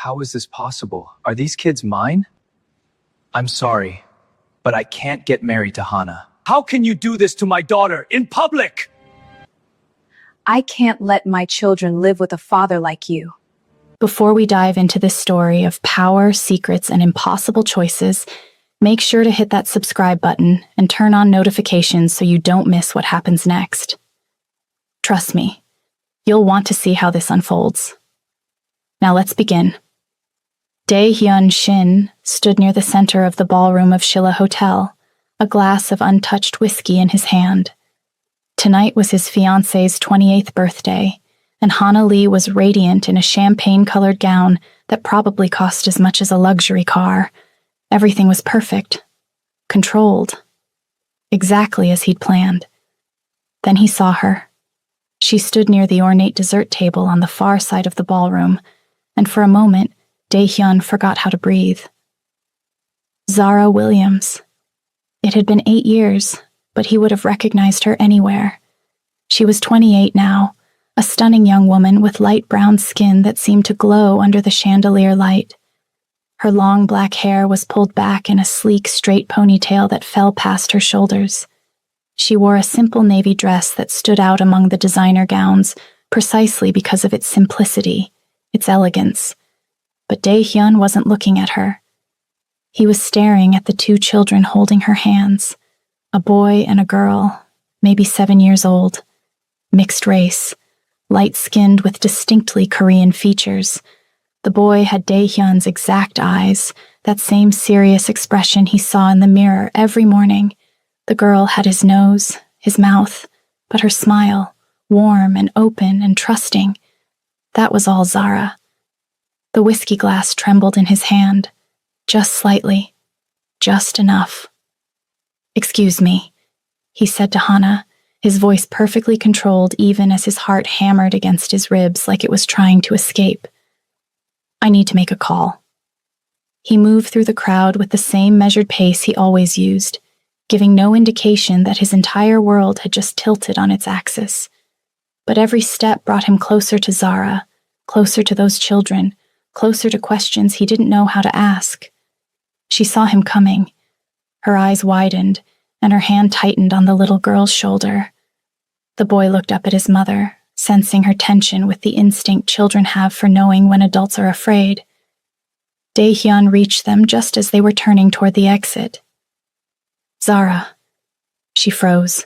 How is this possible? Are these kids mine? I'm sorry, but I can't get married to Hana. How can you do this to my daughter in public? I can't let my children live with a father like you. Before we dive into this story of power, secrets, and impossible choices, make sure to hit that subscribe button and turn on notifications so you don't miss what happens next. Trust me, you'll want to see how this unfolds. Now let's begin. Dae-hyun Shin stood near the center of the ballroom of Shilla Hotel, a glass of untouched whiskey in his hand. Tonight was his fiancée's 28th birthday, and Hana Lee was radiant in a champagne-colored gown that probably cost as much as a luxury car. Everything was perfect, controlled, exactly as he'd planned. Then he saw her. She stood near the ornate dessert table on the far side of the ballroom, and for a moment, Dae-hyun forgot how to breathe. Zara Williams. It had been 8 years, but he would have recognized her anywhere. She was 28 now, a stunning young woman with light brown skin that seemed to glow under the chandelier light. Her long black hair was pulled back in a sleek, straight ponytail that fell past her shoulders. She wore a simple navy dress that stood out among the designer gowns precisely because of its simplicity, its elegance. But Dae-hyun wasn't looking at her. He was staring at the 2 children holding her hands, a boy and a girl, maybe 7 years old, mixed race, light-skinned with distinctly Korean features. The boy had Dae-hyun's exact eyes, that same serious expression he saw in the mirror every morning. The girl had his nose, his mouth, but her smile, warm and open and trusting. That was all Zara. The whiskey glass trembled in his hand, just slightly, just enough. "Excuse me," he said to Hana, his voice perfectly controlled even as his heart hammered against his ribs like it was trying to escape. "I need to make a call." He moved through the crowd with the same measured pace he always used, giving no indication that his entire world had just tilted on its axis. But every step brought him closer to Zara, closer to those children, closer to questions he didn't know how to ask. She saw him coming. Her eyes widened, and her hand tightened on the little girl's shoulder. The boy looked up at his mother, sensing her tension with the instinct children have for knowing when adults are afraid. Dae-hyun reached them just as they were turning toward the exit. "Zara." She froze,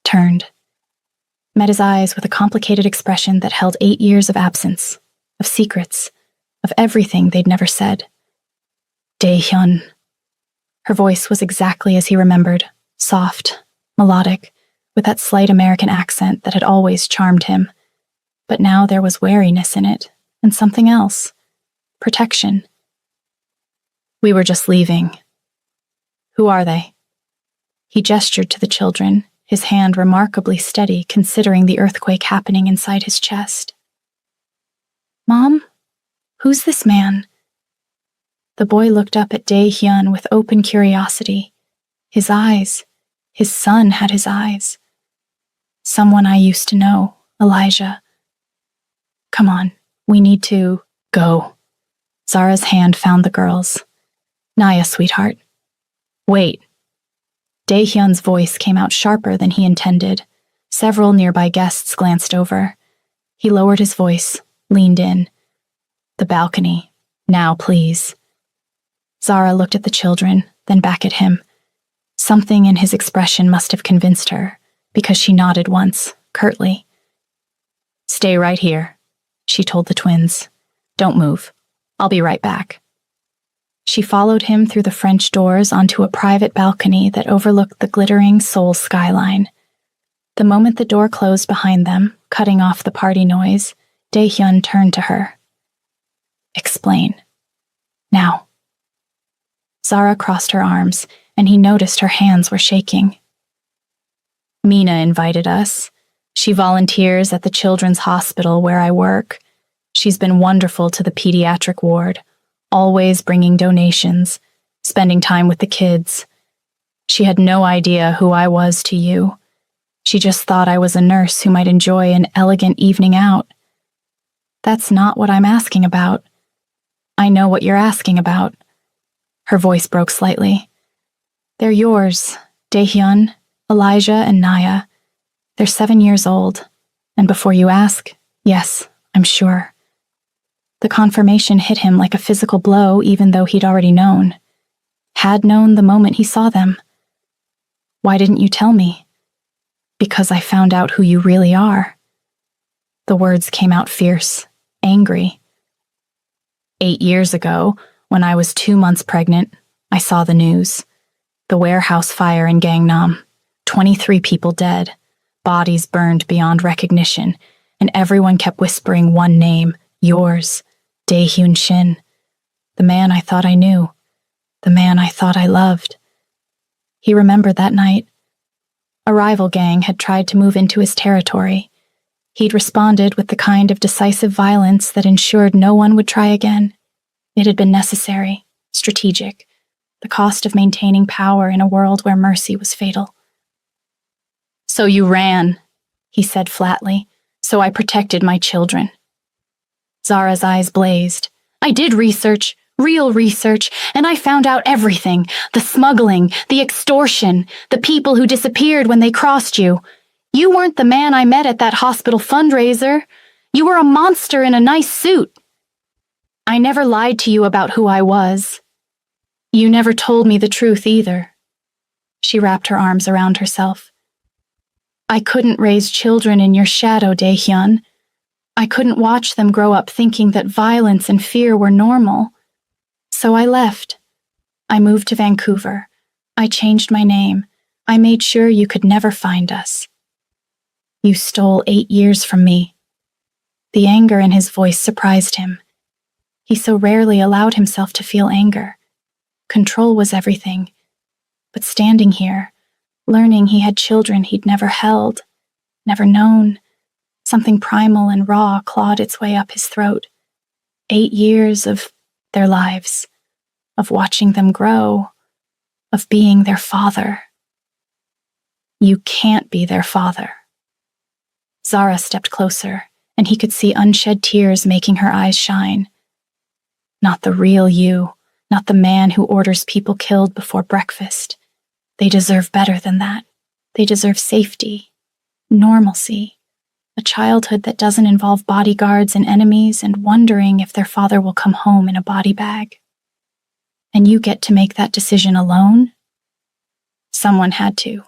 turned, met his eyes with a complicated expression that held 8 years of absence, of secrets, of everything they'd never said. "Dae-hyun." Her voice was exactly as he remembered, soft, melodic, with that slight American accent that had always charmed him. But now there was wariness in it, and something else. Protection. "We were just leaving." "Who are they?" He gestured to the children, his hand remarkably steady considering the earthquake happening inside his chest. "Mom? Who's this man?" The boy looked up at Dae-hyun with open curiosity. His eyes. His son had his eyes. "Someone I used to know, Elijah." "Come on, we need to go." Zara's hand found the girls. "Naya, sweetheart." "Wait." Dae-hyun's voice came out sharper than he intended. Several nearby guests glanced over. He lowered his voice, leaned in. "The balcony. Now, please." Zara looked at the children, then back at him. Something in his expression must have convinced her, because she nodded once, curtly. "Stay right here," she told the twins. "Don't move. I'll be right back." She followed him through the French doors onto a private balcony that overlooked the glittering Seoul skyline. The moment the door closed behind them, cutting off the party noise, Dae-hyun turned to her. "Explain. Now." Zara crossed her arms, and he noticed her hands were shaking. "Mina invited us. She volunteers at the children's hospital where I work. She's been wonderful to the pediatric ward, always bringing donations, spending time with the kids. She had no idea who I was to you. She just thought I was a nurse who might enjoy an elegant evening out. That's not what I'm asking about." I know what you're asking about. Her voice broke slightly. They're yours, Daehyun, Elijah, and Naya. They're 7 years old. And before you ask, yes, I'm sure. The confirmation hit him like a physical blow, even though he'd already known. Had known the moment he saw them. Why didn't you tell me? Because I found out who you really are. The words came out fierce, angry. 8 years ago, when I was 2 months pregnant, I saw the news. The warehouse fire in Gangnam. 23 people dead. Bodies burned beyond recognition, and everyone kept whispering one name, yours, Daehyun Shin. The man I thought I knew. The man I thought I loved. He remembered that night. A rival gang had tried to move into his territory. He'd responded with the kind of decisive violence that ensured no one would try again. It had been necessary, strategic, the cost of maintaining power in a world where mercy was fatal. So you ran, he said flatly, so I protected my children. Zara's eyes blazed. I did research, real research, and I found out everything. The smuggling, the extortion, the people who disappeared when they crossed you. You weren't the man I met at that hospital fundraiser. You were a monster in a nice suit. I never lied to you about who I was. You never told me the truth either. She wrapped her arms around herself. I couldn't raise children in your shadow, Daehyun. I couldn't watch them grow up thinking that violence and fear were normal. So I left. I moved to Vancouver. I changed my name. I made sure you could never find us. You stole 8 years from me. The anger in his voice surprised him. He so rarely allowed himself to feel anger. Control was everything. But standing here, learning he had children he'd never held, never known, something primal and raw clawed its way up his throat. 8 years of their lives, of watching them grow, of being their father. You can't be their father. Zara stepped closer, and he could see unshed tears making her eyes shine. Not the real you, not the man who orders people killed before breakfast. They deserve better than that. They deserve safety, normalcy, a childhood that doesn't involve bodyguards and enemies and wondering if their father will come home in a body bag. And you get to make that decision alone? Someone had to,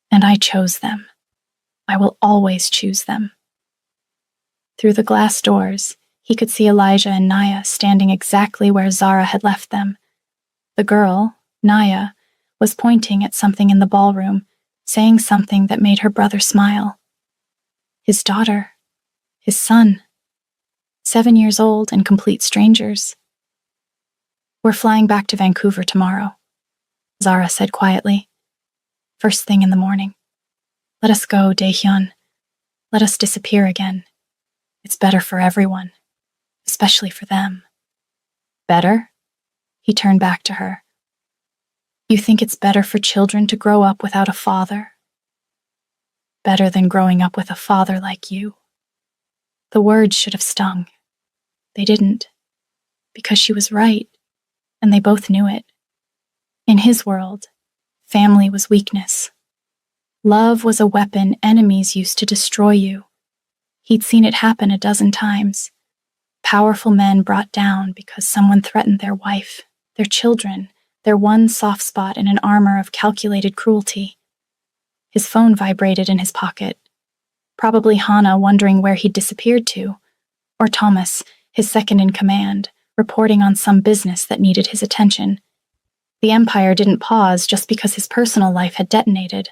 and I chose them. I will always choose them. Through the glass doors, he could see Elijah and Naya standing exactly where Zara had left them. The girl, Naya, was pointing at something in the ballroom, saying something that made her brother smile. His daughter, his son, 7 years old and complete strangers. We're flying back to Vancouver tomorrow, Zara said quietly. First thing in the morning. Let us go, Daehyun. Let us disappear again. It's better for everyone, especially for them. Better? He turned back to her. You think it's better for children to grow up without a father? Better than growing up with a father like you. The words should have stung. They didn't, because she was right, and they both knew it. In his world, family was weakness. Love was a weapon enemies used to destroy you. He'd seen it happen a dozen times. Powerful men brought down because someone threatened their wife, their children, their one soft spot in an armor of calculated cruelty. His phone vibrated in his pocket. Probably Hana wondering where he'd disappeared to, or Thomas, his second in command, reporting on some business that needed his attention. The Empire didn't pause just because his personal life had detonated.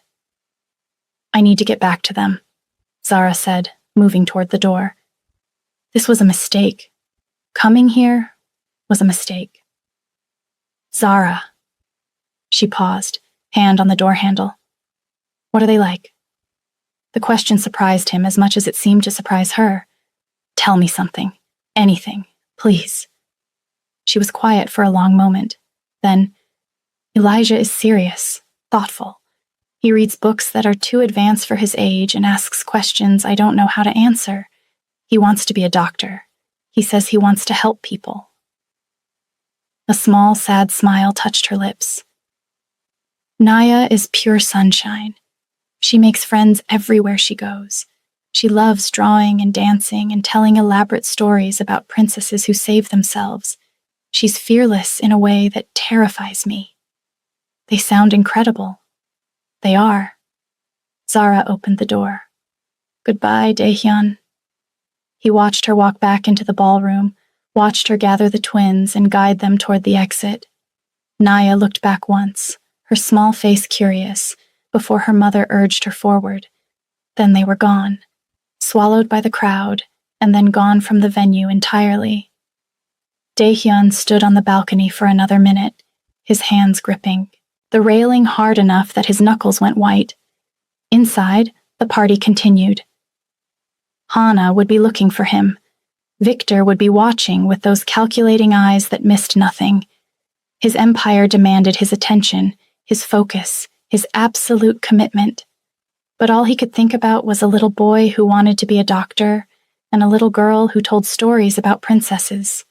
I need to get back to them, Zara said, moving toward the door. This was a mistake. Coming here was a mistake. Zara. She paused, hand on the door handle. What are they like? The question surprised him as much as it seemed to surprise her. Tell me something. Anything. Please. She was quiet for a long moment. Then, Elijah is serious, thoughtful. He reads books that are too advanced for his age and asks questions I don't know how to answer. He wants to be a doctor. He says he wants to help people. A small, sad smile touched her lips. Naya is pure sunshine. She makes friends everywhere she goes. She loves drawing and dancing and telling elaborate stories about princesses who save themselves. She's fearless in a way that terrifies me. They sound incredible. They are. Zara opened the door. Goodbye, Daehyun. He watched her walk back into the ballroom, watched her gather the twins and guide them toward the exit. Naya looked back once, her small face curious, before her mother urged her forward. Then they were gone, swallowed by the crowd, and then gone from the venue entirely. Daehyun stood on the balcony for another minute, his hands gripping, the railing hard enough that his knuckles went white. Inside, the party continued. Hana would be looking for him. Victor would be watching with those calculating eyes that missed nothing. His empire demanded his attention, his focus, his absolute commitment. But all he could think about was a little boy who wanted to be a doctor and a little girl who told stories about princesses.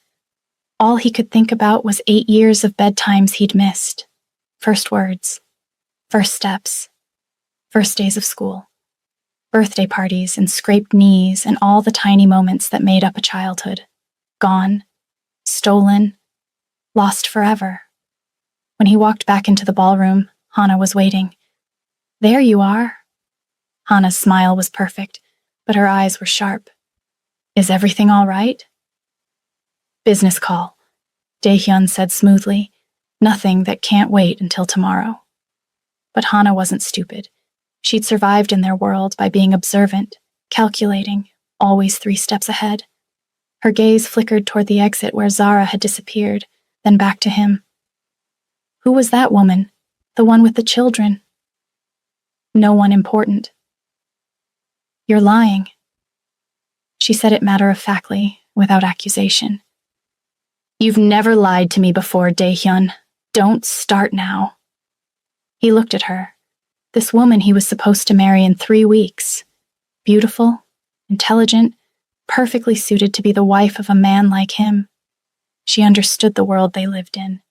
All he could think about was 8 years of bedtimes he'd missed. First words, first steps, first days of school, birthday parties and scraped knees and all the tiny moments that made up a childhood. Gone, stolen, lost forever. When he walked back into the ballroom, Hana was waiting. There you are. Hana's smile was perfect, but her eyes were sharp. Is everything all right? Business call, Daehyun said smoothly. Nothing that can't wait until tomorrow. But Hana wasn't stupid. She'd survived in their world by being observant, calculating, always 3 steps ahead. Her gaze flickered toward the exit where Zara had disappeared, then back to him. Who was that woman? The one with the children? No one important. You're lying. She said it matter-of-factly, without accusation. You've never lied to me before, Daehyun. Don't start now. He looked at her. This woman he was supposed to marry in 3 weeks. Beautiful, intelligent, perfectly suited to be the wife of a man like him. She understood the world they lived in.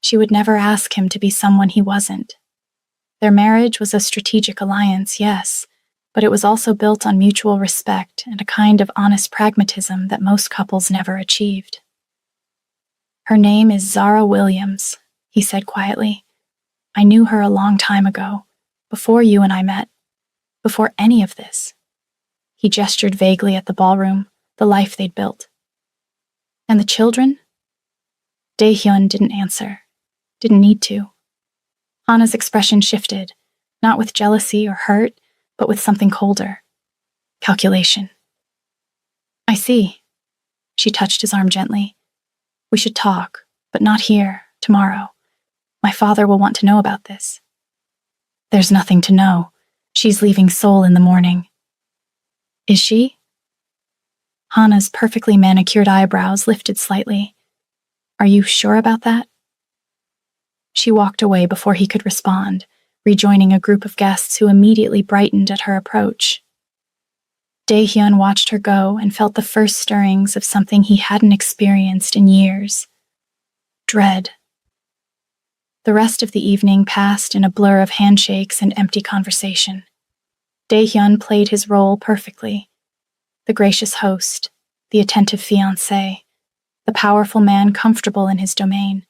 She would never ask him to be someone he wasn't. Their marriage was a strategic alliance, yes, but it was also built on mutual respect and a kind of honest pragmatism that most couples never achieved. Her name is Zara Williams, he said quietly. I knew her a long time ago, before you and I met, before any of this. He gestured vaguely at the ballroom, the life they'd built. And the children? Daehyun didn't answer, didn't need to. Hana's expression shifted, not with jealousy or hurt, but with something colder. Calculation. I see. She touched his arm gently. We should talk, but not here, tomorrow. My father will want to know about this. There's nothing to know. She's leaving Seoul in the morning. Is she? Hana's perfectly manicured eyebrows lifted slightly. Are you sure about that? She walked away before he could respond, rejoining a group of guests who immediately brightened at her approach. Daehyun watched her go and felt the first stirrings of something he hadn't experienced in years. Dread. The rest of the evening passed in a blur of handshakes and empty conversation. Daehyun played his role perfectly. The gracious host, the attentive fiancé, the powerful man comfortable in his domain,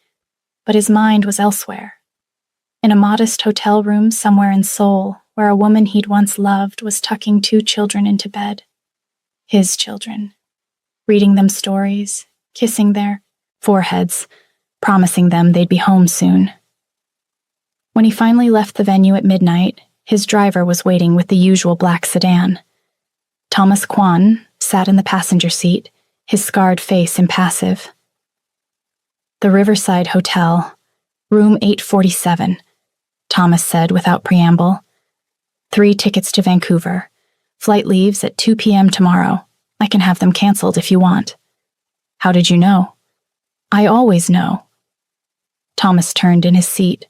but his mind was elsewhere. In a modest hotel room somewhere in Seoul, where a woman he'd once loved was tucking 2 children into bed. His children. Reading them stories, kissing their foreheads, promising them they'd be home soon. When he finally left the venue at midnight, his driver was waiting with the usual black sedan. Thomas Kwan sat in the passenger seat, his scarred face impassive. The Riverside Hotel, room 847, Thomas said without preamble. 3 tickets to Vancouver. Flight leaves at 2 p.m. tomorrow. I can have them canceled if you want. How did you know? I always know. Thomas turned in his seat.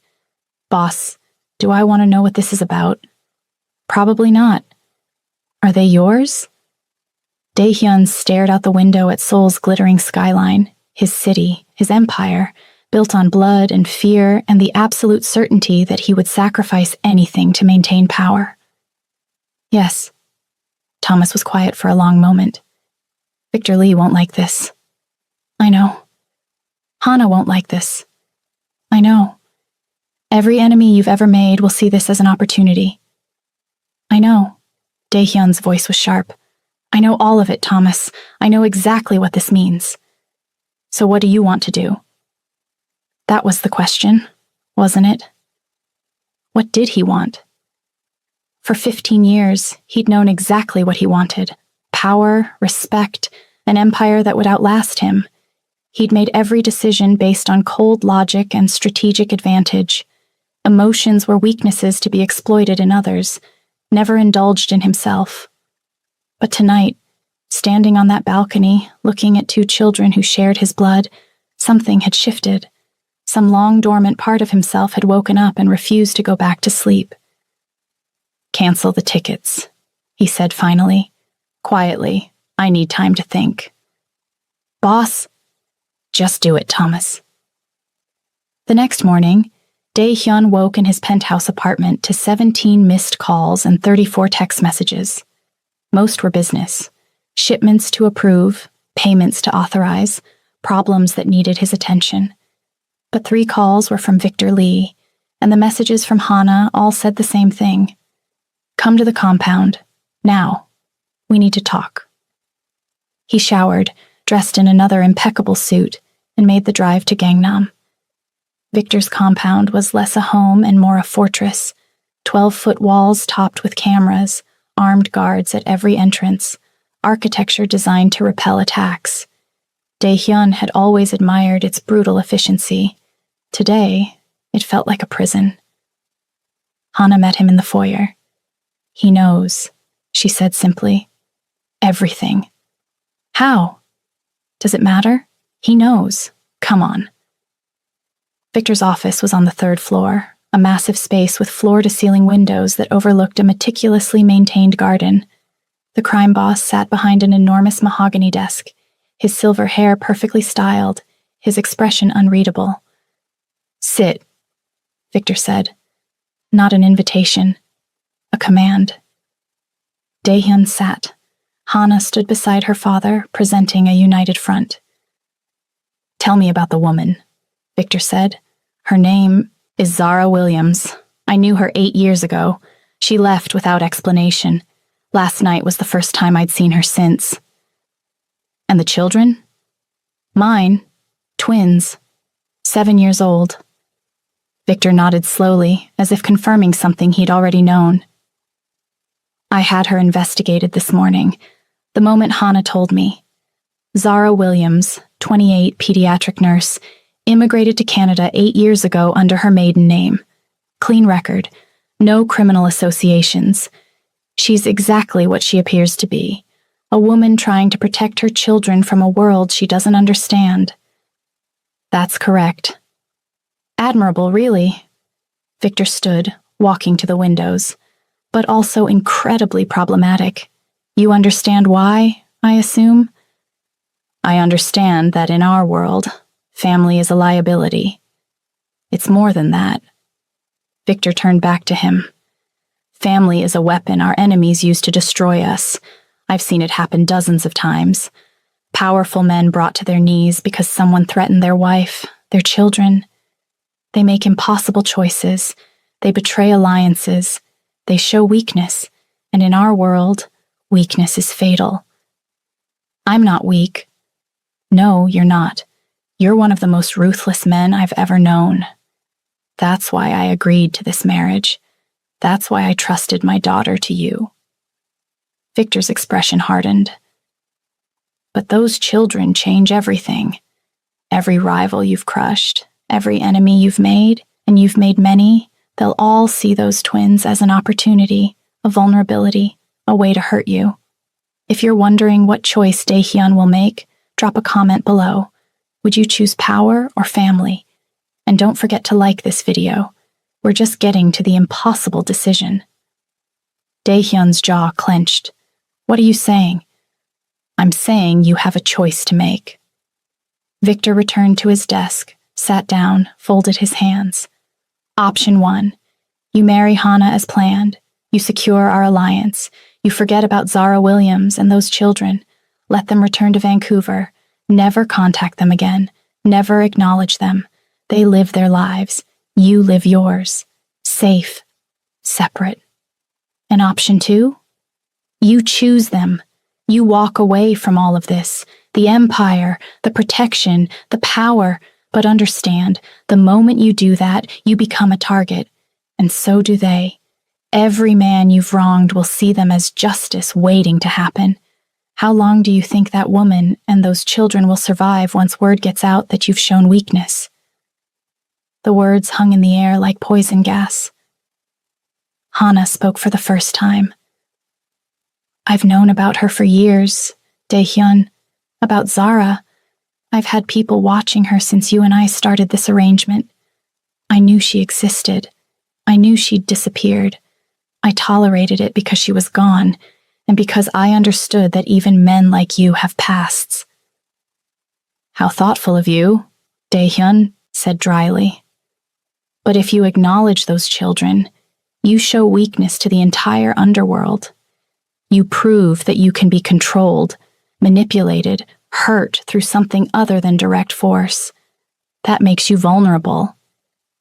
Boss, do I want to know what this is about? Probably not. Are they yours? Daehyun stared out the window at Seoul's glittering skyline, his city, his empire, built on blood and fear and the absolute certainty that he would sacrifice anything to maintain power. Yes. Thomas was quiet for a long moment. Victor Lee won't like this. I know. Hana won't like this. I know. Every enemy you've ever made will see this as an opportunity. I know. Daehyun's voice was sharp. I know all of it, Thomas. I know exactly what this means. So what do you want to do? That was the question, wasn't it? What did he want? For 15 years, he'd known exactly what he wanted. Power, respect, an empire that would outlast him. He'd made every decision based on cold logic and strategic advantage. Emotions were weaknesses to be exploited in others, never indulged in himself. But tonight, standing on that balcony, looking at two children who shared his blood, something had shifted. Some long-dormant part of himself had woken up and refused to go back to sleep. Cancel the tickets, he said finally. Quietly, I need time to think. Boss, just do it, Thomas. The next morning, Daehyun woke in his penthouse apartment to 17 missed calls and 34 text messages. Most were business. Shipments to approve, payments to authorize, problems that needed his attention. But 3 calls were from Victor Lee, and the messages from Hana all said the same thing. Come to the compound. Now. We need to talk. He showered, dressed in another impeccable suit, and made the drive to Gangnam. Victor's compound was less a home and more a fortress. 12-foot walls topped with cameras, armed guards at every entrance, architecture designed to repel attacks. Daehyun had always admired its brutal efficiency. Today, it felt like a prison. Hana met him in the foyer. He knows, she said simply. Everything. How? Does it matter? He knows. Come on. Victor's office was on the 3rd floor, a massive space with floor-to-ceiling windows that overlooked a meticulously maintained garden. The crime boss sat behind an enormous mahogany desk, his silver hair perfectly styled, his expression unreadable. Sit, Victor said. Not an invitation, a command. Daehyun sat. Hana stood beside her father, presenting a united front. Tell me about the woman, Victor said. Her name is Zara Williams. I knew her 8 years ago. She left without explanation. Last night was the first time I'd seen her since. And the children? Mine. Twins. 7 years old. Victor nodded slowly, as if confirming something he'd already known. I had her investigated this morning, the moment Hana told me. Zara Williams, 28, pediatric nurse, immigrated to Canada 8 years ago under her maiden name. Clean record, no criminal associations. She's exactly what she appears to be, a woman trying to protect her children from a world she doesn't understand. That's correct. Admirable, really. Victor stood, walking to the windows, but also incredibly problematic. You understand why, I assume? I understand that in our world, family is a liability. It's more than that. Victor turned back to him. Family is a weapon our enemies use to destroy us. I've seen it happen dozens of times. Powerful men brought to their knees because someone threatened their wife, their children. They make impossible choices. They betray alliances. They show weakness. And in our world, weakness is fatal. I'm not weak. No, you're not. You're one of the most ruthless men I've ever known. That's why I agreed to this marriage. That's why I trusted my daughter to you. Victor's expression hardened. But those children change everything. Every rival you've crushed, every enemy you've made, and you've made many, they'll all see those twins as an opportunity, a vulnerability, a way to hurt you. If you're wondering what choice Daehyun will make, drop a comment below. Would you choose power or family? And don't forget to like this video. We're just getting to the impossible decision. Daehyun's jaw clenched. What are you saying? I'm saying you have a choice to make. Victor returned to his desk, sat down, folded his hands. Option 1. You marry Hannah as planned. You secure our alliance. You forget about Zara Williams and those children. Let them return to Vancouver. Never contact them again. Never acknowledge them. They live their lives. You live yours. Safe. Separate. And option 2? You choose them. You walk away from all of this. The empire, the protection, the power. But understand, the moment you do that, you become a target. And so do they. Every man you've wronged will see them as justice waiting to happen. How long do you think that woman and those children will survive once word gets out that you've shown weakness? The words hung in the air like poison gas. Hannah spoke for the first time. I've known about her for years, Dae-hyun. About Zara. I've had people watching her since you and I started this arrangement. I knew she existed. I knew she'd disappeared. I tolerated it because she was gone, and because I understood that even men like you have pasts. How thoughtful of you, Dae-hyun said dryly. But if you acknowledge those children, you show weakness to the entire underworld. You prove that you can be controlled, manipulated, hurt through something other than direct force. That makes you vulnerable.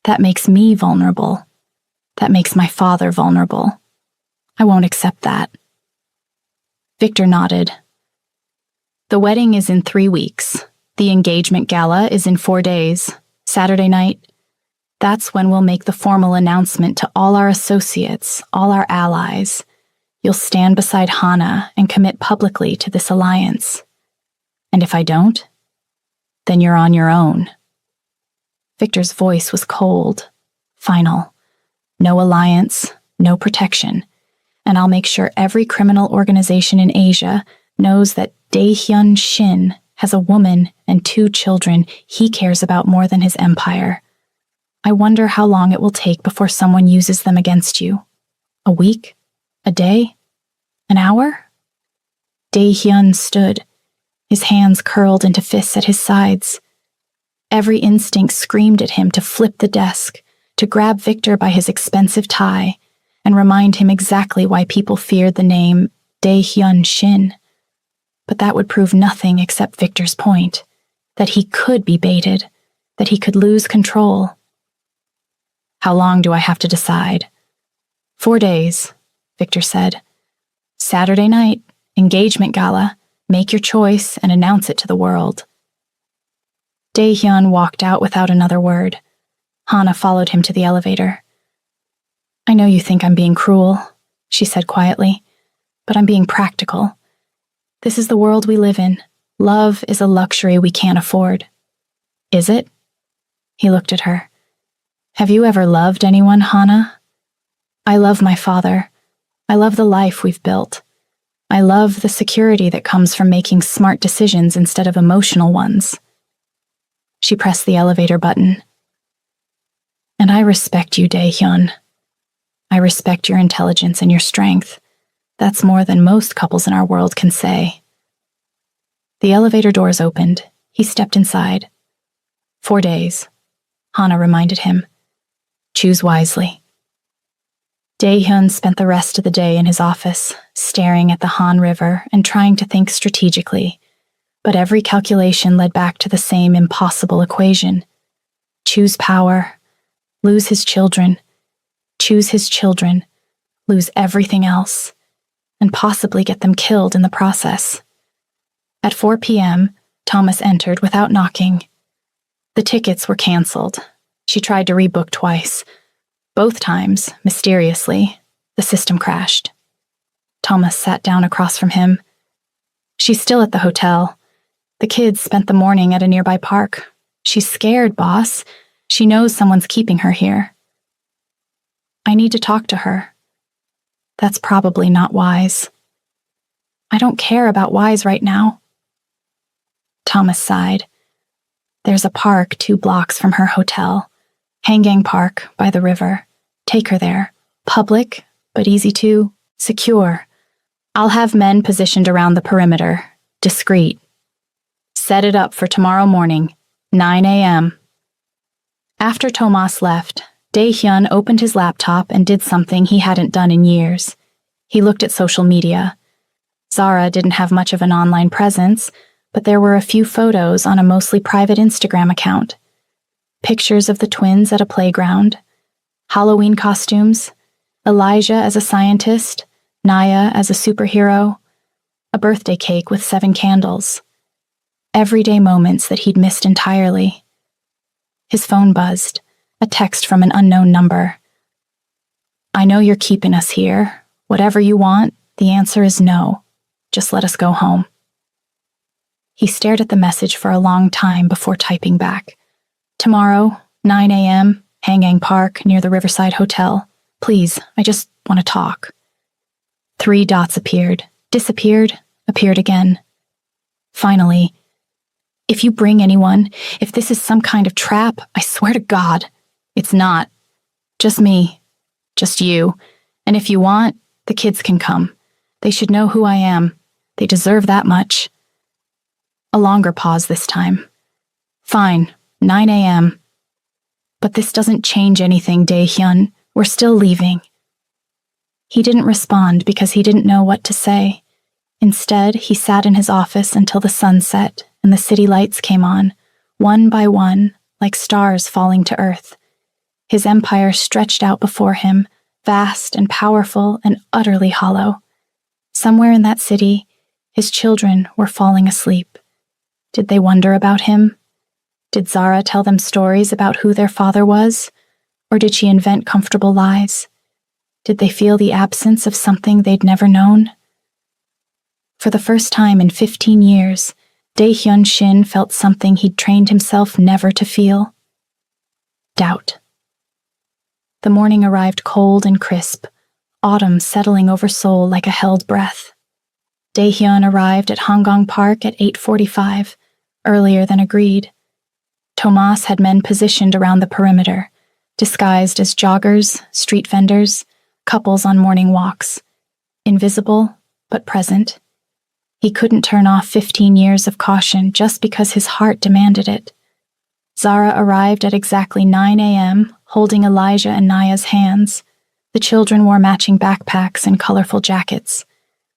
That makes me vulnerable. That makes my father vulnerable. I won't accept that. Victor nodded. The wedding is in 3 weeks. The engagement gala is in 4 days. Saturday night. That's when we'll make the formal announcement to all our associates, all our allies. You'll stand beside Hannah and commit publicly to this alliance. And if I don't, then you're on your own. Victor's voice was cold, final. No alliance, no protection. And I'll make sure every criminal organization in Asia knows that Dae-hyun Shin has a woman and 2 children he cares about more than his empire. I wonder how long it will take before someone uses them against you. A week? A day? An hour? Dae-hyun stood, his hands curled into fists at his sides. Every instinct screamed at him to flip the desk, to grab Victor by his expensive tie, and remind him exactly why people feared the name Dae-hyun Shin. But that would prove nothing except Victor's point, that he could be baited, that he could lose control. How long do I have to decide? 4 days, Victor said. Saturday night, engagement gala. Make your choice and announce it to the world. Dae-hyun walked out without another word. Hannah followed him to the elevator. I know you think I'm being cruel, she said quietly, but I'm being practical. This is the world we live in. Love is a luxury we can't afford. Is it? He looked at her. Have you ever loved anyone, Hannah? I love my father. I love the life we've built. I love the security that comes from making smart decisions instead of emotional ones. She pressed the elevator button. And I respect you, Dae-hyun. I respect your intelligence and your strength. That's more than most couples in our world can say. The elevator doors opened. He stepped inside. 4 days, Hannah reminded him. Choose wisely. Dae-hyun spent the rest of the day in his office, staring at the Han River and trying to think strategically, but every calculation led back to the same impossible equation. Choose power, lose his children, choose his children, lose everything else, and possibly get them killed in the process. At 4 p.m., Thomas entered without knocking. The tickets were canceled. She tried to rebook twice. Both times, mysteriously, the system crashed. Thomas sat down across from him. She's still at the hotel. The kids spent the morning at a nearby park. She's scared, boss. She knows someone's keeping her here. I need to talk to her. That's probably not wise. I don't care about wise right now. Thomas sighed. There's a park 2 blocks from her hotel. Hangang Park, by the river. Take her there. Public, but easy to, secure. I'll have men positioned around the perimeter. Discreet. Set it up for tomorrow morning, 9 a.m. After Tomas left, Dae-hyun opened his laptop and did something he hadn't done in years. He looked at social media. Zara didn't have much of an online presence, but there were a few photos on a mostly private Instagram account. Pictures of the twins at a playground, Halloween costumes, Elijah as a scientist, Naya as a superhero, a birthday cake with 7 candles. Everyday moments that he'd missed entirely. His phone buzzed, a text from an unknown number. I know you're keeping us here. Whatever you want, the answer is no. Just let us go home. He stared at the message for a long time before typing back. Tomorrow, 9 a.m., Hangang Park, near the Riverside Hotel. Please, I just want to talk. 3 dots appeared, disappeared, appeared again. Finally, if you bring anyone, if this is some kind of trap, I swear to God, it's not. Just me. Just you. And if you want, the kids can come. They should know who I am. They deserve that much. A longer pause this time. Fine, 9 a.m. But this doesn't change anything, Dae-hyun. We're still leaving. He didn't respond because he didn't know what to say. Instead, he sat in his office until the sun set and the city lights came on, one by one, like stars falling to earth. His empire stretched out before him, vast and powerful and utterly hollow. Somewhere in that city, his children were falling asleep. Did they wonder about him? Did Zara tell them stories about who their father was? Or did she invent comfortable lies? Did they feel the absence of something they'd never known? For the first time in 15 years, Dae-hyun Shin felt something he'd trained himself never to feel. Doubt. The morning arrived cold and crisp, autumn settling over Seoul like a held breath. Dae-hyun arrived at Hangang Park at 8:45, earlier than agreed. Tomas had men positioned around the perimeter, disguised as joggers, street vendors, couples on morning walks. Invisible, but present. He couldn't turn off 15 years of caution just because his heart demanded it. Zara arrived at exactly 9 a.m., holding Elijah and Naya's hands. The children wore matching backpacks and colorful jackets.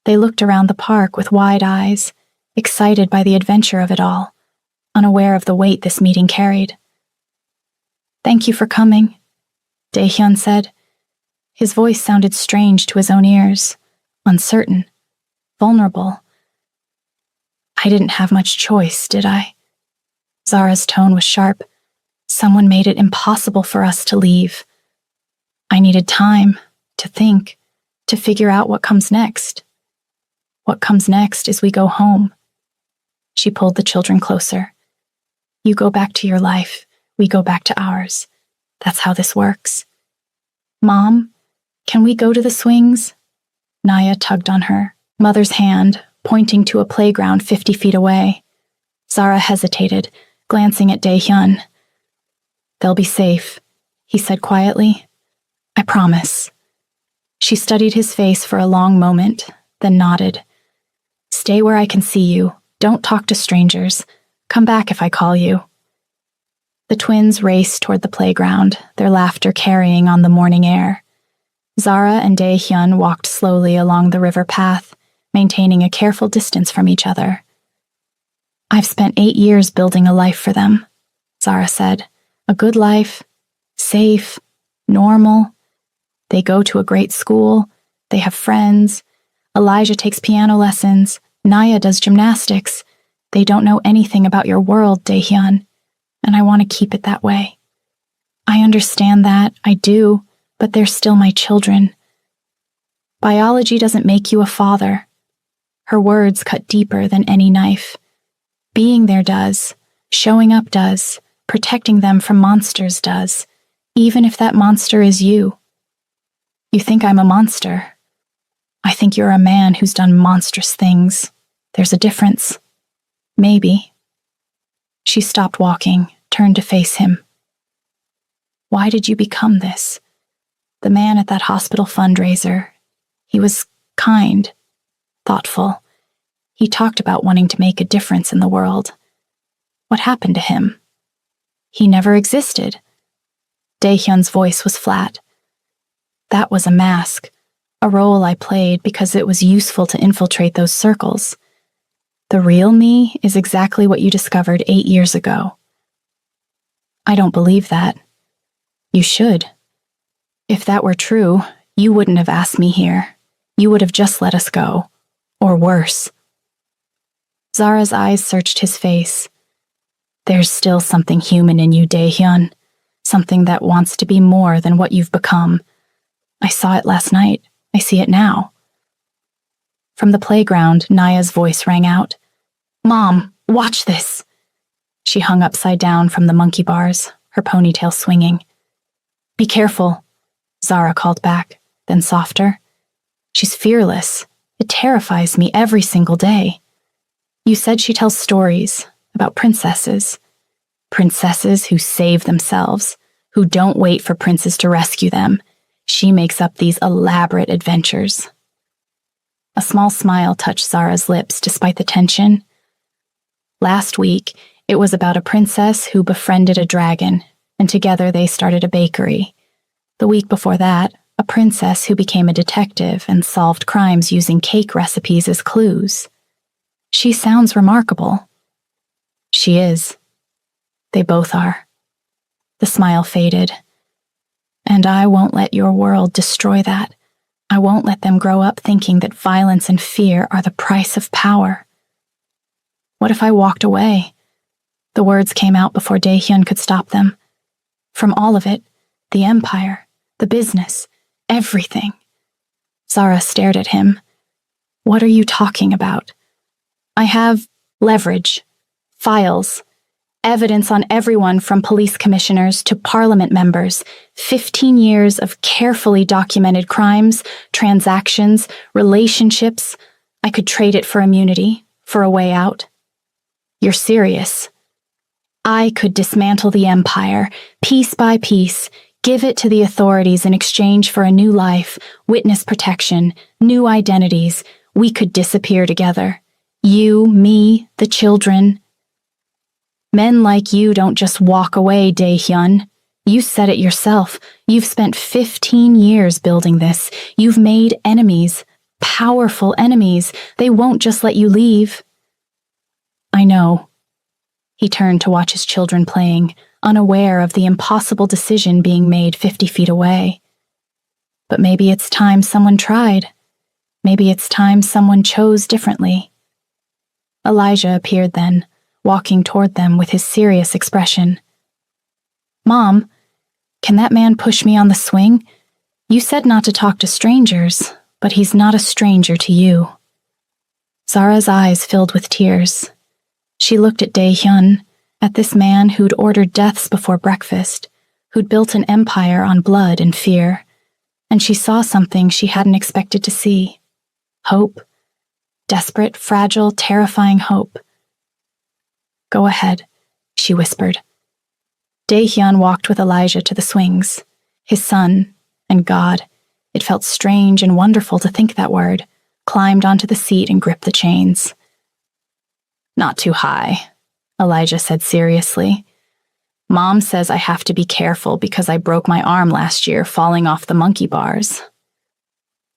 They looked around the park with wide eyes, excited by the adventure of it all, unaware of the weight this meeting carried. Thank you for coming, Dae-hyun said. His voice sounded strange to his own ears, uncertain, vulnerable. I didn't have much choice, did I? Zara's tone was sharp. Someone made it impossible for us to leave. I needed time to think, to figure out what comes next. What comes next is we go home. She pulled the children closer. You go back to your life, we go back to ours. That's how this works. Mom, can we go to the swings? Naya tugged on her mother's hand, pointing to a playground 50 feet away. Zara hesitated, glancing at Dae-hyun. They'll be safe, he said quietly. I promise. She studied his face for a long moment, then nodded. Stay where I can see you. Don't talk to strangers. Come back if I call you. The twins raced toward the playground, their laughter carrying on the morning air. Zara and Dae-hyun walked slowly along the river path, maintaining a careful distance from each other. I've spent 8 years building a life for them, Zara said. A good life, safe, normal. They go to a great school, they have friends. Elijah takes piano lessons, Naya does gymnastics. They don't know anything about your world, Dae-hyun, and I want to keep it that way. I understand that, I do, but they're still my children. Biology doesn't make you a father. Her words cut deeper than any knife. Being there does, showing up does, protecting them from monsters does, even if that monster is you. You think I'm a monster. I think you're a man who's done monstrous things. There's a difference. Maybe. She stopped walking, turned to face him. Why did you become this? The man at that hospital fundraiser. He was kind, thoughtful. He talked about wanting to make a difference in the world. What happened to him? He never existed. Daehyun's voice was flat. That was a mask, a role I played because it was useful to infiltrate those circles. The real me is exactly what you discovered 8 years ago. I don't believe that. You should. If that were true, you wouldn't have asked me here. You would have just let us go. Or worse. Zara's eyes searched his face. There's still something human in you, Daehyun. Something that wants to be more than what you've become. I saw it last night. I see it now. From the playground, Naya's voice rang out. Mom, watch this. She hung upside down from the monkey bars, her ponytail swinging. Be careful, Zara called back, then softer. She's fearless. It terrifies me every single day. You said she tells stories about princesses. Princesses who save themselves, who don't wait for princes to rescue them. She makes up these elaborate adventures. A small smile touched Zara's lips despite the tension. Last week, it was about a princess who befriended a dragon, and together they started a bakery. The week before that, a princess who became a detective and solved crimes using cake recipes as clues. She sounds remarkable. She is. They both are. The smile faded. And I won't let your world destroy that. I won't let them grow up thinking that violence and fear are the price of power. What if I walked away? The words came out before Daehyun could stop them. From all of it, the empire, the business, everything. Zara stared at him. What are you talking about? I have leverage, files, evidence on everyone from police commissioners to parliament members, 15 years of carefully documented crimes, transactions, relationships. I could trade it for immunity, for a way out. You're serious. I could dismantle the empire, piece by piece, give it to the authorities in exchange for a new life, witness protection, new identities. We could disappear together. You, me, the children. Men like you don't just walk away, Daehyun. You said it yourself. You've spent 15 years building this. You've made enemies, powerful enemies. They won't just let you leave. I know. He turned to watch his children playing, unaware of the impossible decision being made 50 feet away. But maybe it's time someone tried. Maybe it's time someone chose differently. Elijah appeared then, walking toward them with his serious expression. Mom, can that man push me on the swing? You said not to talk to strangers, but he's not a stranger to you. Zara's eyes filled with tears. She looked at Daehyun, at this man who'd ordered deaths before breakfast, who'd built an empire on blood and fear, and she saw something she hadn't expected to see. Hope. Desperate, fragile, terrifying hope. Go ahead, she whispered. Daehyun walked with Elijah to the swings. His son, and God. It felt strange and wonderful to think that word, climbed onto the seat and gripped the chains. Not too high, Elijah said seriously. Mom says I have to be careful because I broke my arm last year falling off the monkey bars.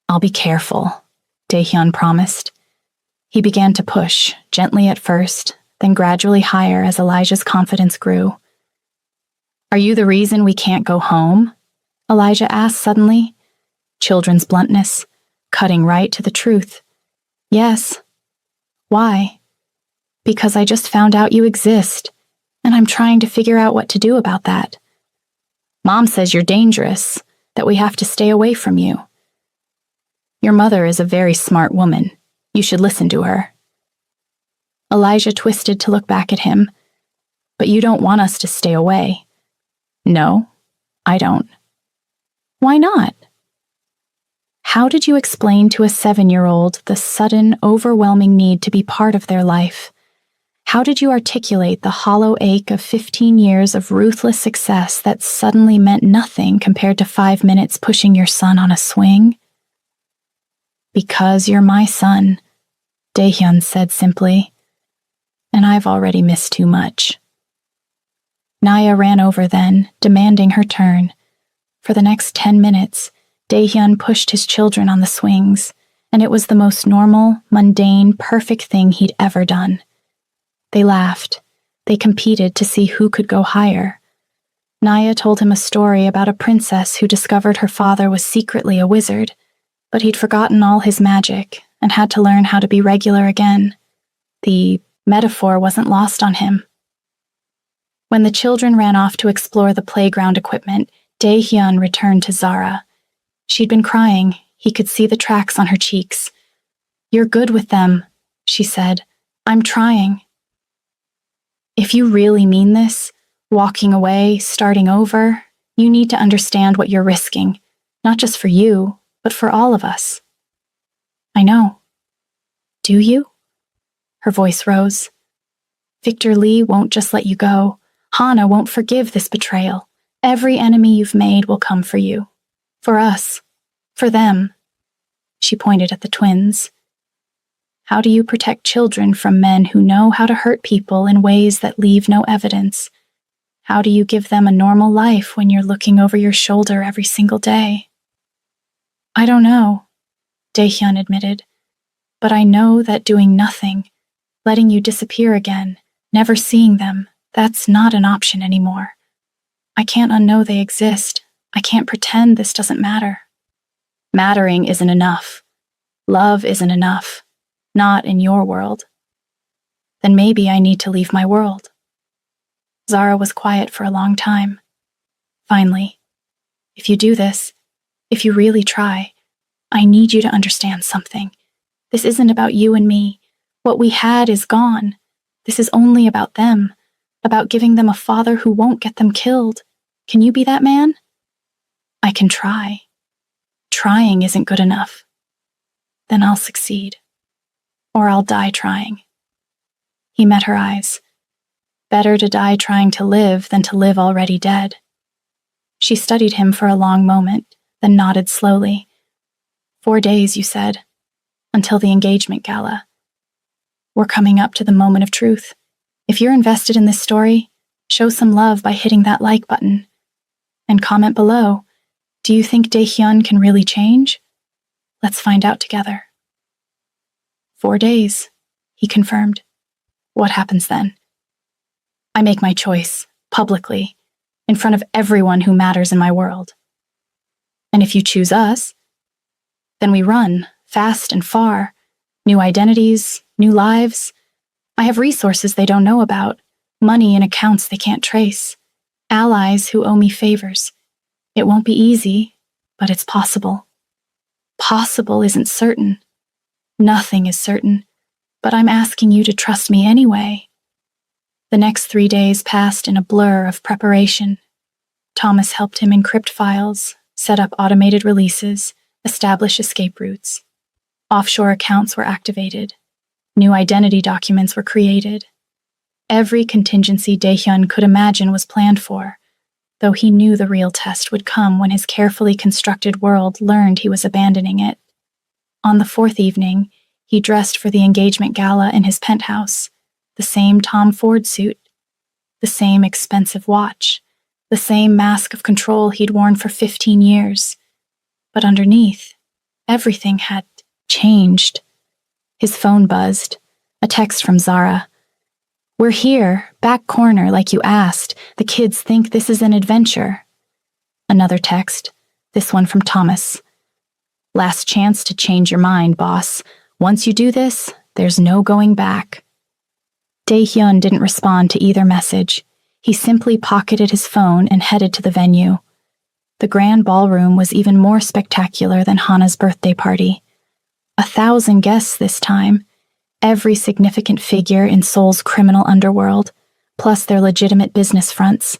I'll be careful, Daehyun promised. He began to push, gently at first, then gradually higher as Elijah's confidence grew. Are you the reason we can't go home? Elijah asked suddenly. Children's bluntness, cutting right to the truth. Yes. Why? Because I just found out you exist, and I'm trying to figure out what to do about that. Mom says you're dangerous, that we have to stay away from you. Your mother is a very smart woman. You should listen to her. Elijah twisted to look back at him. But you don't want us to stay away. No, I don't. Why not? How did you explain to a 7-year-old the sudden, overwhelming need to be part of their life? How did you articulate the hollow ache of 15 years of ruthless success that suddenly meant nothing compared to 5 minutes pushing your son on a swing? Because you're my son, Daehyun said simply, and I've already missed too much. Naya ran over then, demanding her turn. For the next 10 minutes, Daehyun pushed his children on the swings, and it was the most normal, mundane, perfect thing he'd ever done. They laughed. They competed to see who could go higher. Naya told him a story about a princess who discovered her father was secretly a wizard, but he'd forgotten all his magic and had to learn how to be regular again. The metaphor wasn't lost on him. When the children ran off to explore the playground equipment, Daehyun returned to Zara. She'd been crying. He could see the tracks on her cheeks. "You're good with them," she said. "I'm trying." "If you really mean this, walking away, starting over, you need to understand what you're risking, not just for you, but for all of us." "I know." "Do you?" Her voice rose. "Victor Lee won't just let you go. Hana won't forgive this betrayal. Every enemy you've made will come for you. For us. For them." She pointed at the twins. "How do you protect children from men who know how to hurt people in ways that leave no evidence? How do you give them a normal life when you're looking over your shoulder every single day?" "I don't know," Daehyun admitted. "But I know that doing nothing, letting you disappear again, never seeing them, that's not an option anymore. I can't unknow they exist. I can't pretend this doesn't matter. Mattering isn't enough. Love isn't enough. Not in your world. Then maybe I need to leave my world." Zara was quiet for a long time. Finally, "If you do this, if you really try, I need you to understand something. This isn't about you and me. What we had is gone. This is only about them, about giving them a father who won't get them killed. Can you be that man?" "I can try. Trying isn't good enough. Then I'll succeed. Or I'll die trying." He met her eyes. Better to die trying to live than to live already dead. She studied him for a long moment, then nodded slowly. 4 days, you said, until the engagement gala. We're coming up to the moment of truth. If you're invested in this story, show some love by hitting that like button. And comment below, do you think Daehyun can really change? Let's find out together. 4 days, he confirmed. What happens then? I make my choice, publicly, in front of everyone who matters in my world. And if you choose us, then we run, fast and far, new identities, new lives. I have resources they don't know about, money in accounts they can't trace, allies who owe me favors. It won't be easy, but it's possible. Possible isn't certain. Nothing is certain, but I'm asking you to trust me anyway. The next 3 days passed in a blur of preparation. Thomas helped him encrypt files, set up automated releases, establish escape routes. Offshore accounts were activated. New identity documents were created. Every contingency Daehyun could imagine was planned for, though he knew the real test would come when his carefully constructed world learned he was abandoning it. On the 4th evening, he dressed for the engagement gala in his penthouse, the same Tom Ford suit, the same expensive watch, the same mask of control he'd worn for 15 years. But underneath, everything had changed. His phone buzzed, a text from Zara. We're here, back corner like you asked. The kids think this is an adventure. Another text, this one from Thomas. Last chance to change your mind, boss. Once you do this, there's no going back. Daehyun didn't respond to either message. He simply pocketed his phone and headed to the venue. The grand ballroom was even more spectacular than Hana's birthday party. 1,000 guests this time, every significant figure in Seoul's criminal underworld, plus their legitimate business fronts,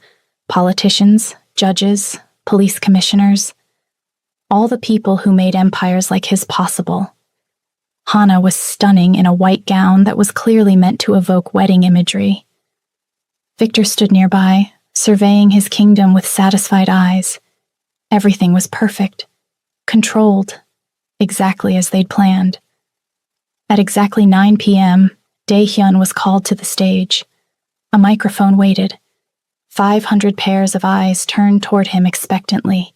politicians, judges, police commissioners, all the people who made empires like his possible. Hana was stunning in a white gown that was clearly meant to evoke wedding imagery. Victor stood nearby, surveying his kingdom with satisfied eyes. Everything was perfect, controlled, exactly as they'd planned. At exactly 9 p.m., Daehyun was called to the stage. A microphone waited. 500 pairs of eyes turned toward him expectantly.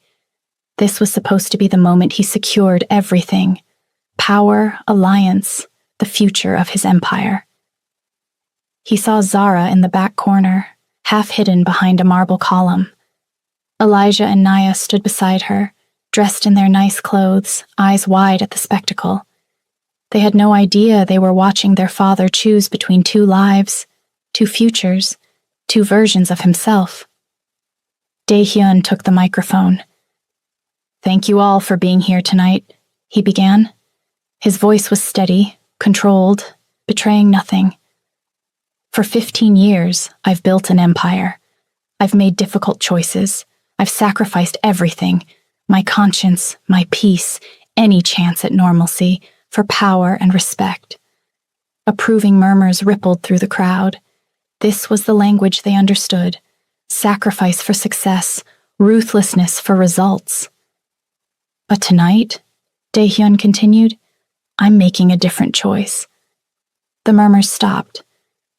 This was supposed to be the moment he secured everything: power, alliance, the future of his empire. He saw Zara in the back corner, half hidden behind a marble column. Elijah and Naya stood beside her, dressed in their nice clothes, eyes wide at the spectacle. They had no idea they were watching their father choose between two lives, two futures, two versions of himself. Dae-hyun took the microphone. "Thank you all for being here tonight," he began. His voice was steady, controlled, betraying nothing. "For 15 years, I've built an empire. I've made difficult choices. I've sacrificed everything: my conscience, my peace, any chance at normalcy, for power and respect." Approving murmurs rippled through the crowd. This was the language they understood: sacrifice for success, ruthlessness for results. "But tonight," Dae-hyun continued, "I'm making a different choice." The murmurs stopped.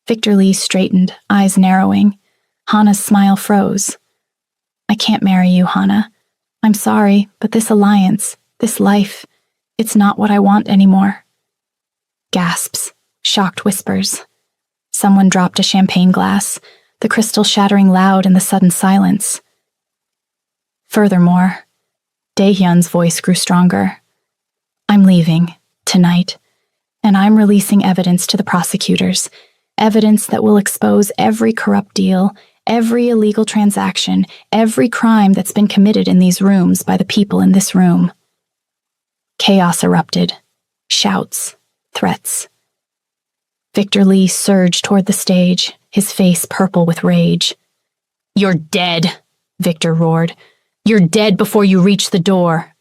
Victor Lee straightened, eyes narrowing. Hana's smile froze. "I can't marry you, Hana. I'm sorry, but this alliance, this life, it's not what I want anymore." Gasps, shocked whispers. Someone dropped a champagne glass, the crystal shattering loud in the sudden silence. Furthermore, Dae-hyun's voice grew stronger. "I'm leaving, tonight, and I'm releasing evidence to the prosecutors, evidence that will expose every corrupt deal, every illegal transaction, every crime that's been committed in these rooms by the people in this room." Chaos erupted. Shouts, threats. Victor Lee surged toward the stage, his face purple with rage. "You're dead," Victor roared. "You're dead before you reach the door.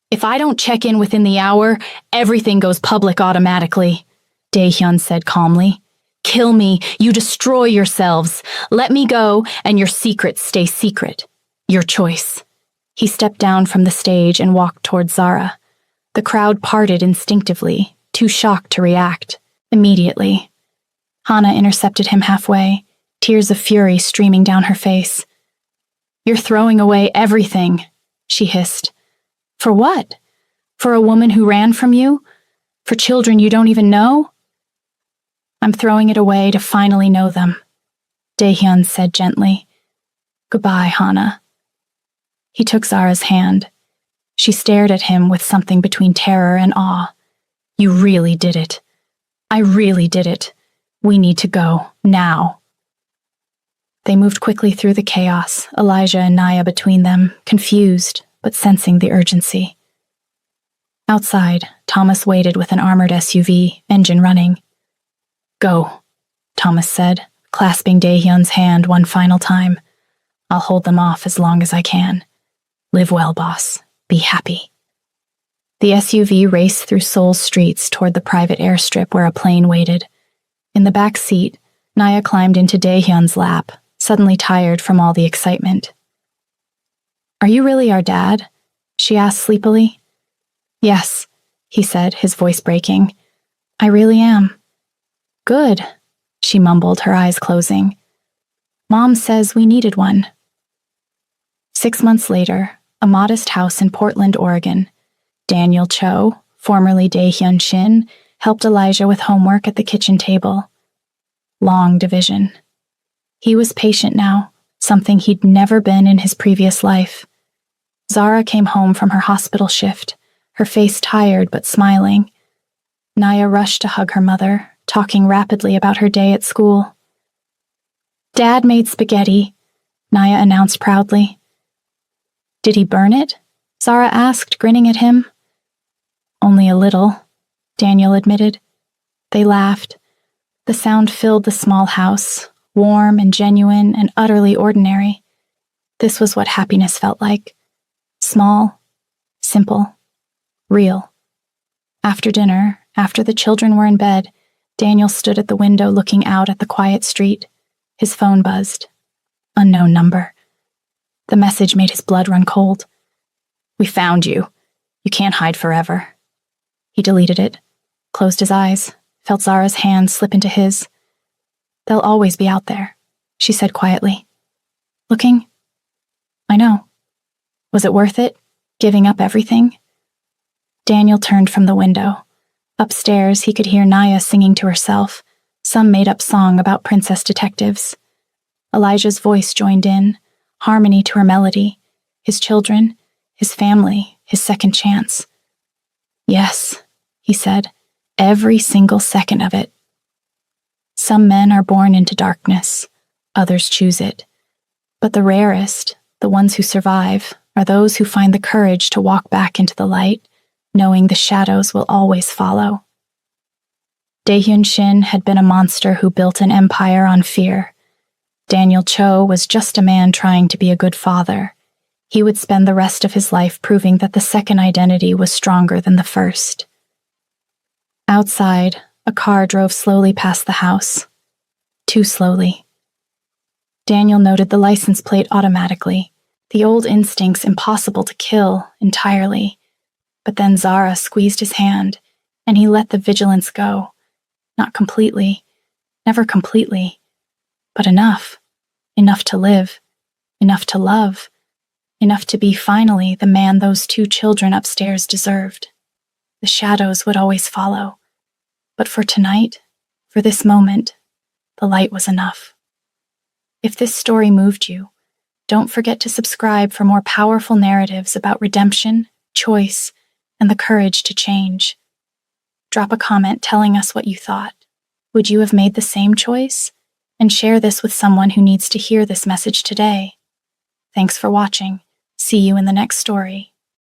If I don't check in within the hour, everything goes public automatically," Dae-hyun said calmly. "Kill me, you destroy yourselves. Let me go, and your secrets stay secret. Your choice." He stepped down from the stage and walked toward Zara. The crowd parted instinctively, too shocked to react. Immediately, Hana intercepted him halfway, tears of fury streaming down her face. "You're throwing away everything," she hissed. "For what? For a woman who ran from you? For children you don't even know?" "I'm throwing it away to finally know them," Dae-hyun said gently. "Goodbye, Hana." He took Zara's hand. She stared at him with something between terror and awe. "You really did it. I really did it. We need to go, now." They moved quickly through the chaos, Elijah and Naya between them, confused, but sensing the urgency. Outside, Thomas waited with an armored SUV, engine running. "Go," Thomas said, clasping Dae-hyun's hand one final time. "I'll hold them off as long as I can. Live well, boss. Be happy." The SUV raced through Seoul's streets toward the private airstrip where a plane waited. In the back seat, Naya climbed into Dae-hyun's lap, suddenly tired from all the excitement. "Are you really our dad?" she asked sleepily. "Yes," he said, his voice breaking. "I really am." "Good," she mumbled, her eyes closing. "Mom says we needed one." 6 months later, a modest house in Portland, Oregon. Daniel Cho, formerly Dae-hyun Shin, helped Elijah with homework at the kitchen table. Long division. He was patient now, something he'd never been in his previous life. Zara came home from her hospital shift, her face tired but smiling. Naya rushed to hug her mother, talking rapidly about her day at school. "Dad made spaghetti," Naya announced proudly. "Did he burn it?" Zara asked, grinning at him. "Only a little," Daniel admitted. They laughed. The sound filled the small house, warm and genuine and utterly ordinary. This was what happiness felt like. Small, simple, real. After dinner, after the children were in bed, Daniel stood at the window looking out at the quiet street. His phone buzzed. Unknown number. The message made his blood run cold. "We found you. You can't hide forever." He deleted it, closed his eyes, felt Zara's hand slip into his. "They'll always be out there," she said quietly. Looking? I know. Was it worth it? Giving up everything? Daniel turned from the window. Upstairs, he could hear Naya singing to herself, some made-up song about princess detectives. Elijah's voice joined in, harmony to her melody. His children, his family, his second chance. Yes, he said, every single second of it. Some men are born into darkness, others choose it. But the rarest, the ones who survive, are those who find the courage to walk back into the light, knowing the shadows will always follow. Daehyun Shin had been a monster who built an empire on fear. Daniel Cho was just a man trying to be a good father. He would spend the rest of his life proving that the second identity was stronger than the first. Outside, a car drove slowly past the house. Too slowly. Daniel noted the license plate automatically, the old instincts impossible to kill entirely. But then Zara squeezed his hand, and he let the vigilance go. Not completely, never completely, but enough. Enough to live, enough to love, enough to be finally the man those two children upstairs deserved. The shadows would always follow. But for tonight, for this moment, the light was enough. If this story moved you, don't forget to subscribe for more powerful narratives about redemption, choice, and the courage to change. Drop a comment telling us what you thought. Would you have made the same choice? And share this with someone who needs to hear this message today. Thanks for watching. See you in the next story.